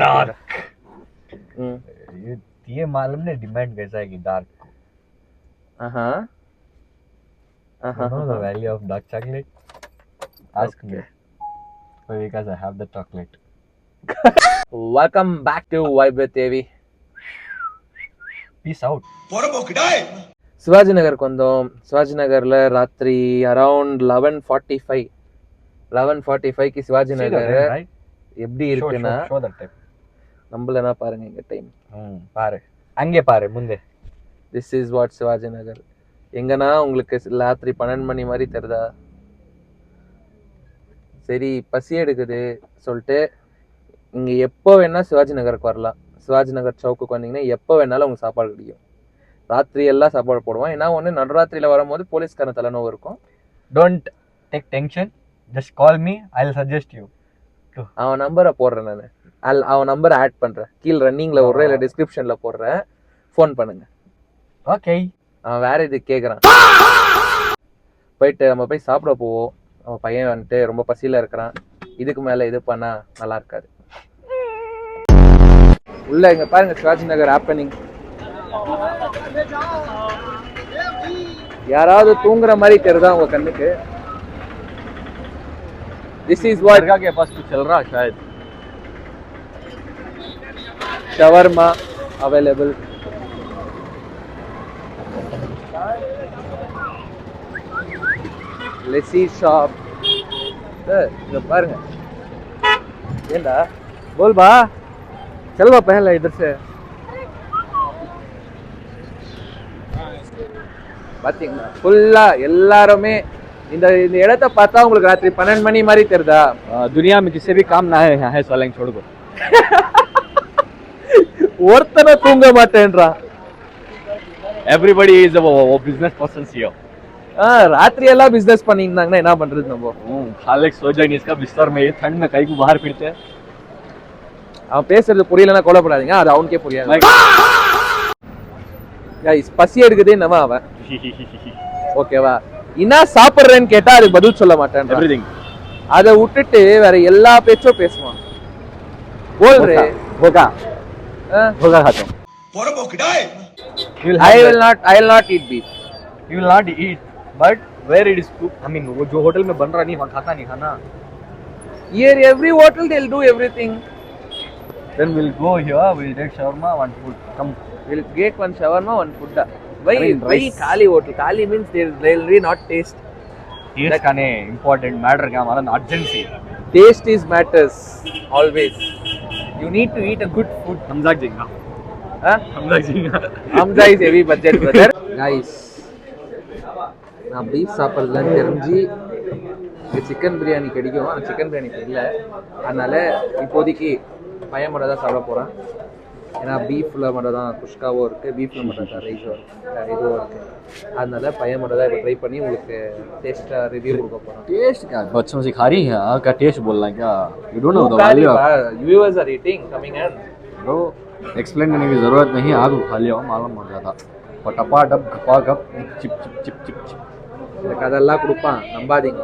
Dark. ये मालूम नहीं डिमांड कैसा है कि डार्क को। You know the value of dark chocolate? Ask me. Because I have the chocolate. Welcome back to Vibe with AV. Peace out. Sivaji நகருக்கு வந்தோம். சிவாஜி நகர்ல ராத்திரி அரௌண்ட் 11:45க்கு சிவாஜி நகர் எப்படி இருக்குன்னா நம்மளனா பாருங்க இங்க டைம் பாரு, அங்கே பாரு முந்தே. This is what Shivaji Nagar. எங்கன்னா உங்களுக்கு ராத்திரி 12 மணி மாதிரி தெரியுதா? சரி, பசி எடுக்குது சொல்லிட்டு இங்க எப்போ வேணா சிவாஜி நகருக்கு வரலாம். சிவாஜி நகர் சவுக்குக்கு வந்தீங்கன்னா எப்போ வேணாலும் உங்க சாப்பாடு கிடைக்கும். ராத்திரி எல்லாம் சாப்பாடு போடுவான். ஏன்னா ஒன்று நடுராத்திரியில் வரும்போது போலீஸ்காரன் தலைநோவு இருக்கும். Don't take tension, just call me, I will suggest you. அவன் நம்பரை போடுறேன் நான். அவன் நம்பரை ஆட் பண்ணுறேன். கீழே ரன்னிங்கில் விட்றேன், இல்லை டிஸ்கிரிப்ஷனில் போடுறேன். ஃபோன் பண்ணுங்க. ஓகே. அவன் வேற இது கேட்குறான். போயிட்டு நம்ம போய் சாப்பிட போவோம். அவன் பையன் வந்துட்டு ரொம்ப பசியில் இருக்கிறான். இதுக்கு மேலே இது பண்ணால் நல்லா இருக்காது. உள்ள இங்கே பாருங்க, சிவாஜி நகர் ஹேப்பனிங். யாராவது தூங்குற மாதிரி தெரியுதா உங்க கண்ணுக்கு? This is what के पास कुछ चल रहा शायद. shawarma available. lassi shop. இங்க பாருங்க. ஏண்டா बोल बा, चल बा पहले इधर से. பாத்தீங்களா, ஃபுல்லா எல்லாருமே இந்த இடத்தை பார்த்தா உங்களுக்கு ராத்திரி 12 மணி மாதிரி தெரியுதா? दुनिया में किसी भी काम ना है यहाँ है सोलंग छोड़ को. ஒருத்தனை தூங்க மாட்டேன்றான். Everybody is a business person here. ராத்திரி எல்லாம் பிசினஸ் பண்ணியிருந்தாங்கன்னா என்ன பண்றது நம்ம? खालिक सो जाएंगे इसका बिस्तर में, ये ठंड में कहीं को बाहर फिरते हैं. அவன் பேசுறது புரியலன்னா கோலப்படாதீங்க, அது அவனுக்கே புரியாது. கைஸ், பசி எடுக்குதே நம்ம அவன். ஓகேவா? என்ன சாப்பிடுறேன்னு கேட்டா அதுக்கு பதில் சொல்ல மாட்டேன். Everything. அதை விட்டுட்டு வேற எல்லா பேச்சும் பேசுவான். बोल रहे होगा होगा खाता हूं. I will not eat beef. You will not eat, but where it is cooked, I mean वो जो होटल में बन रहा नहीं वहाँ खाता नहीं खाना. Here every hotel they'll do everything. Then we'll go here, we'll take shawarma, one food. Come. We'll get one shawarma, one food. Why Kali hotel? Kali means they'll really not taste. Taste का नहीं important matter क्या हमारा urgency. Taste is matters always. You need to eat a good food. समझा जाएगा. समझा जाएगा. Hamza is heavy budget brother. Guys, நான் beef சாப்பிட்றதுலாம் தெரிஞ்சு சிக்கன் பிரியாணி கிடைக்கும். ஆனால் சிக்கன் பிரியாணி தெரியல. அதனால இப்போதைக்கு பையன் மட்டும் தான் சாப்பிட போகிறேன். ஏன்னா பீஃபில் மட்டும் தான் குஷ்காவும் இருக்குது, பீஃபில் மட்டும் தான் ரைஸும் இருக்குது, இதுவும் இருக்குது. அதனால பையன் மட்டும் தான் இப்போ ட்ரை பண்ணி உங்களுக்கு டேஸ்ட்டாக ரிவ்யூ கொடுக்க போகிறோம். टेस्ट क्या बच्चों से खा रही है का टेस्ट बोलना क्या? You don't know the value. Viewers are eating coming in bro, explain करने की जरूरत नहीं, आप खा लियो मालूम हो जाता. पटपा डब घपा घप चिप चिप चिप चिप चिप. எனக்கு அதெல்லாம் கொடுப்பான், நம்பாதீங்க.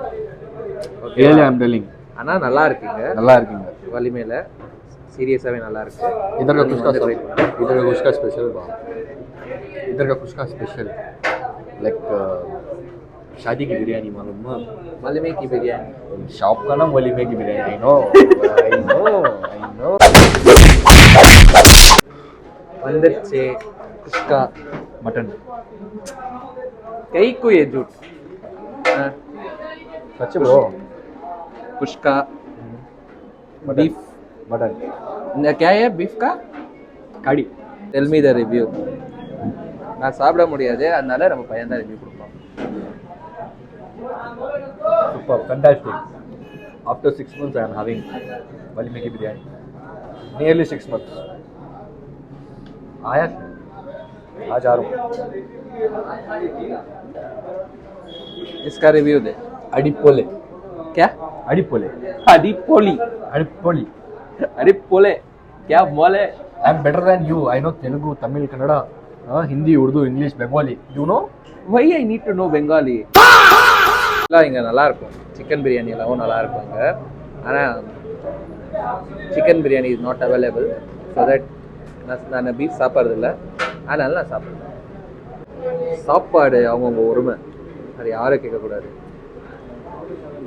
Really I am telling. ஆனால் நல்லா இருக்குங்க, நல்லா இருக்குங்க. வலிமையில் सीरियसली நல்லா இருக்கு. इधर का कुछ का स्पेशल बा, इधर का कुछ का स्पेशल लाइक शादी की बिरयानी मालूम है? वलीमे की बिरयानी. शॉप का नाम वलीमे की बिरयानी. I know. வந்துருச்சு குஷ்கா मटन. कई को ये झूठ. सच ब्रो. Kuska beef mutton. क्या है बीफ का कड़ी. Tell me the review. நான் சாப்பிட முடியாது, அதனால நம்ம பையன் தான் ரிவ்யூ கொடுப்போம். Super, fantastic. After 6 months I am having वलीमे की बिरयानी. Nearly 6 months. आया आज आ रहा हूँ. इसका रिव्यू दे. अडिपोले. क्या? अडिपोले. अडिपोली. अडिपोली. अडिपोले क्या बोले? I am better than you. I know Telugu, Tamil, Kannada, Hindi, Urdu, English, Bengali. You know? Why I need to know Bengali? எல்லாம் இங்கே நல்லா இருக்கும். சிக்கன் பிரியாணி எல்லாம் நல்லா இருக்கும் இங்கே. ஆனால் chicken biryani is not available. So that நான் பீஃப் சாப்பிட்றதில்ல, அதனால நான் சாப்பிட்றேன். சாப்பாடு அவங்கவுங்க உரிமை, அது யாரும் கேட்கக்கூடாது.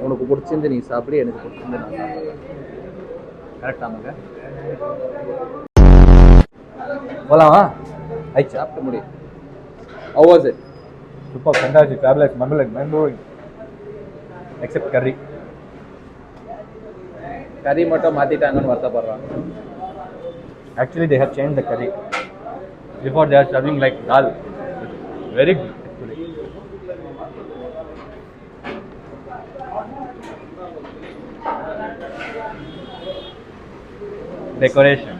உனக்கு பிடிச்சிருந்து நீ சாப்பிடு, எனக்கு பிடிச்சிருந்து நான் சாப்பிட்றேன். கரெக்டாமாங்க? போலாமா? ஆயிடுச்சு, சாப்பிட முடியும். How was it? Super, fantastic, fabulous, mind-blowing. Except curry. கறி மட்டும் மாற்றிட்டாங்கன்னு வருத்தப்படுறான். Actually, they have changed the curry. Before they are serving like dal. Very good, actually. Decoration.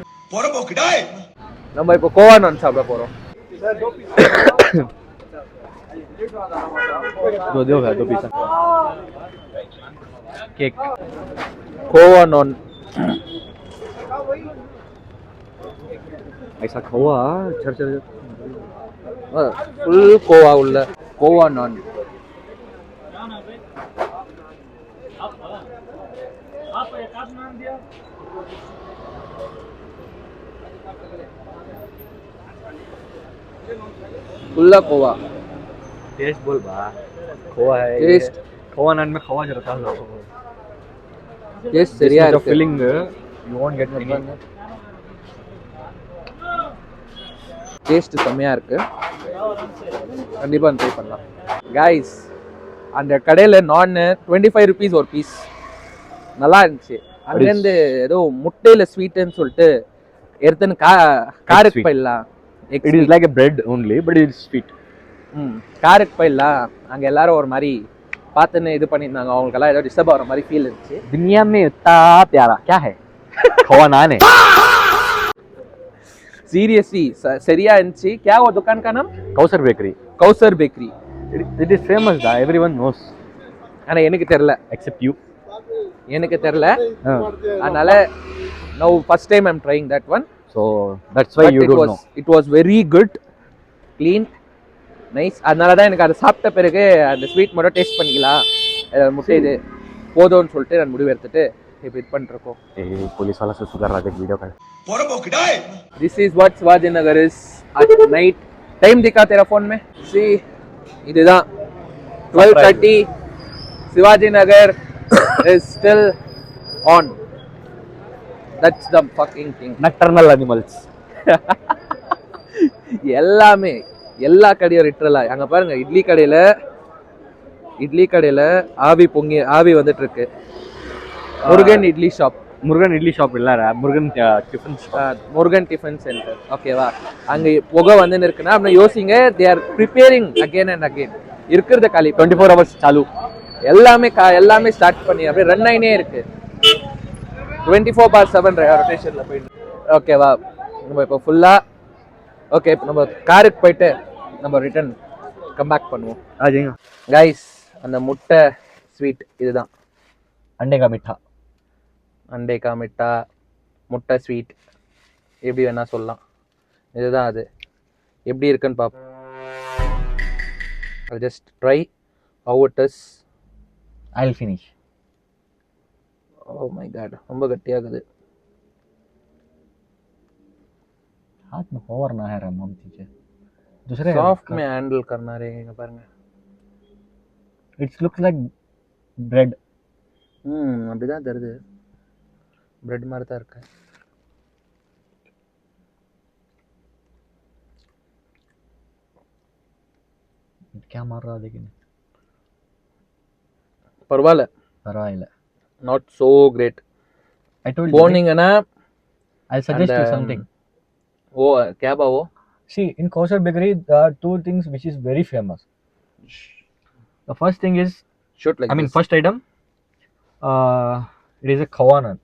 நம்ம இப்போ கோவா நான் சாப்பிட போகிறோம். दो पीस केक கோவா நான் ऐसा खोआ चल चल ஃபுல் கோவா உள்ள கோவா நான். फुल्ला कोवा. टेस्ट बोल बा खोआ है टेस्ट खोआ नान में खोआ जरा था टेस्ट சரியா the இருக்கு. filling you won't get any taste செம்மையா இருக்கு. கண்டிப்பா ட்ரை பண்ணலாம். கைஸ், அந்த கடையில் நான் 25 rupees ஒரு பீஸ் நல்லா இருந்துச்சு. அங்கேருந்து ஏதோ முட்டையில் ஸ்வீட்டுன்னு சொல்லிட்டு எடுத்துன்னு காருக்கு போயிடலாம். it is like a bread only but it is sweet. காருக்கு போயிடலாம். அங்கே எல்லாரும் ஒரு மாதிரி பார்த்துன்னு இது பண்ணியிருந்தாங்க. அவங்களுக்கெல்லாம் ஏதோ டிஸ்டர்ப் ஆகிற மாதிரி ஃபீல் இருந்துச்சு. दुनिया में इतना प्यारा क्या है खोआ नान है सीरियसली சரியா இருந்துச்சு. क्या वो दुकान का नाम? Kausar bakery. Kausar bakery. it is famous da everyone knows ஆனால் எனக்கு தெரில, except you. எனக்கு தெரில. அதனால now first time I'm trying that one. So that's why you don't know. It was very good, clean, nice. அதனால தான் எனக்கு அதை சாப்பிட்ட பிறகு அந்த ஸ்வீட் மட்டும் டேஸ்ட் பண்ணிக்கலாம், முட்டை இது போதும்னு சொல்லிட்டு நான் முடிவு எடுத்துட்டு இப்போ இது பண்ணிருக்கோம். पुलिस वाला से सुधर रहा है वीडियो का. This is what Shivaji Nagar is at night. Time दिखा तेरा फोन में? See, இதுதான் 12:30. Shivaji Nagar is still on. That's the fucking thing. Nocturnal animals. எல்லாமே எல்லா கடையும் லிட்டரலா அங்க பாருங்க. இட்லி கடையில ஆவி வந்துட்டு இருக்கு. முருகன் இட்லி ஷாப் இல்ல, முருகன் டிஃபன் சென்டர். ஓகேவா? அங்க புகை வந்து இருக்குன்னா அப்படி யோசிங்க. They are preparing again and again. இருக்கிறது காலி 24 hours சாலு. எல்லாமே ஸ்டார்ட் பண்ணி அப்படியே ரன் ஆயினே இருக்கு. 24/7 ரொட்டேஷன்ல போயிட்டு. ஓகேவா? நம்ம இப்போ ஃபுல்லா ஓகே. நம்ம காருக்கு போயிட்டு நம்ம ரிட்டர்ன் கம் பேக் பண்ணுவோம். ஆஜேங்க கைஸ், அந்த முட்டை ஸ்வீட் இதுதான். अंडे का मीठा. அண்டே கா மிட்டா, முட்டை ஸ்வீட், எப்படி வேணா சொல்லலாம். இதுதான் அது. எப்படி இருக்குன்னு பார்ப்போம். I'll just try how it is. I'll finish. Oh my god, ரொம்ப கட்டியாகுது. हाथ में पावर ना है राम चीज दूसरे सॉफ्ट में हैंडल करना रहेगा பாருங்க. It's looks like bread. அப்படிதான் தருது. பிரெட் மாதிரி தான் இருக்கு. क्या मार रहा लेकिन பரவாயில்ல. not so great. I told you போனீங்கன்னா I'll suggest you something. ஓ क्या बा वो? See, in Kausar Bakery there are two things which is very famous. The first thing is shoot like I mean first item it is a khoa naan.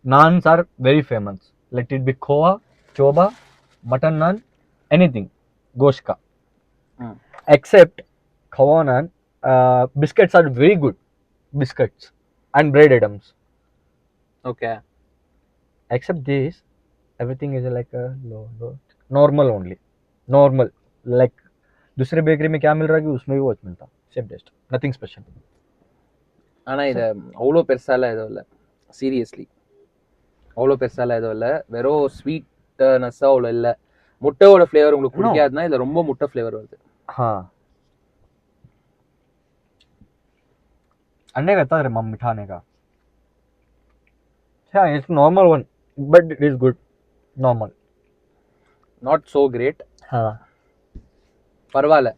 Naans are very famous. Let it be khoa, choba, mutton naan, anything gosh ka. Except khoa naan, biscuits are very good. Biscuits and bread items. Okay. Except this, everything is like a low normal only. Normal like दूसरे bakery में क्या मिल रहा है कि उसमें भी वो मिलता. Same taste. Nothing special. ஆனால் இது அவ்வளோ பெருசாலாம் எதுவும் இல்லை. சீரியஸ்லி அவ்வளோ பெருசாலாம் எதுவும் இல்லை, வெறும் ஸ்வீட்னஸ்ஸாக அவ்வளோ இல்லை. முட்டையோட ஃப்ளேவர் உங்களுக்கு பிடிக்காதுன்னா இதில் ரொம்ப முட்டை ஃப்ளேவர் வருது. अंडे का था रे मम मिठाने का. Yeah, it's normal one, but it is good. Normal. Not so great. हाँ. பரவாயில்ல,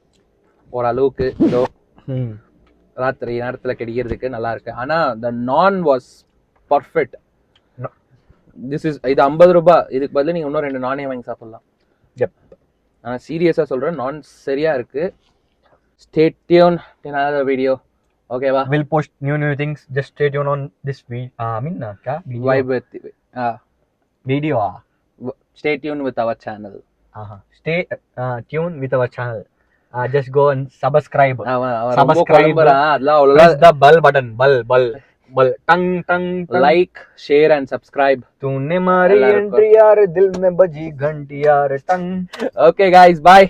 ஓரளவுக்கு ஏதோ हम्म. ராத்திரி நேரத்தில் கிடைக்கிறதுக்கு நல்லா இருக்கு. ஆனால் த நான் வாஸ் பர்ஃபெக்ட். திஸ் இஸ் இது 50 ரூபாய், இதுக்கு பதில் நீங்கள் இன்னும் 2 நானே வாங்கி சாப்பிடலாம். Yep. நான் சீரியஸாக சொல்கிறேன், நான் சரியா இருக்கு. Stay tuned in another video. Okay ba? We'll post new things. Just stay tuned on this video. I mean, क्या? Video. Vibe with Video. Stay tuned with our channel. Stay tuned with our channel. Just go and subscribe. Subscribe. Press the bell button. Bell. Tang. Like, share and subscribe. तूने मारी entry यार दिल में बजी घंटी यार टंग. Okay guys, bye.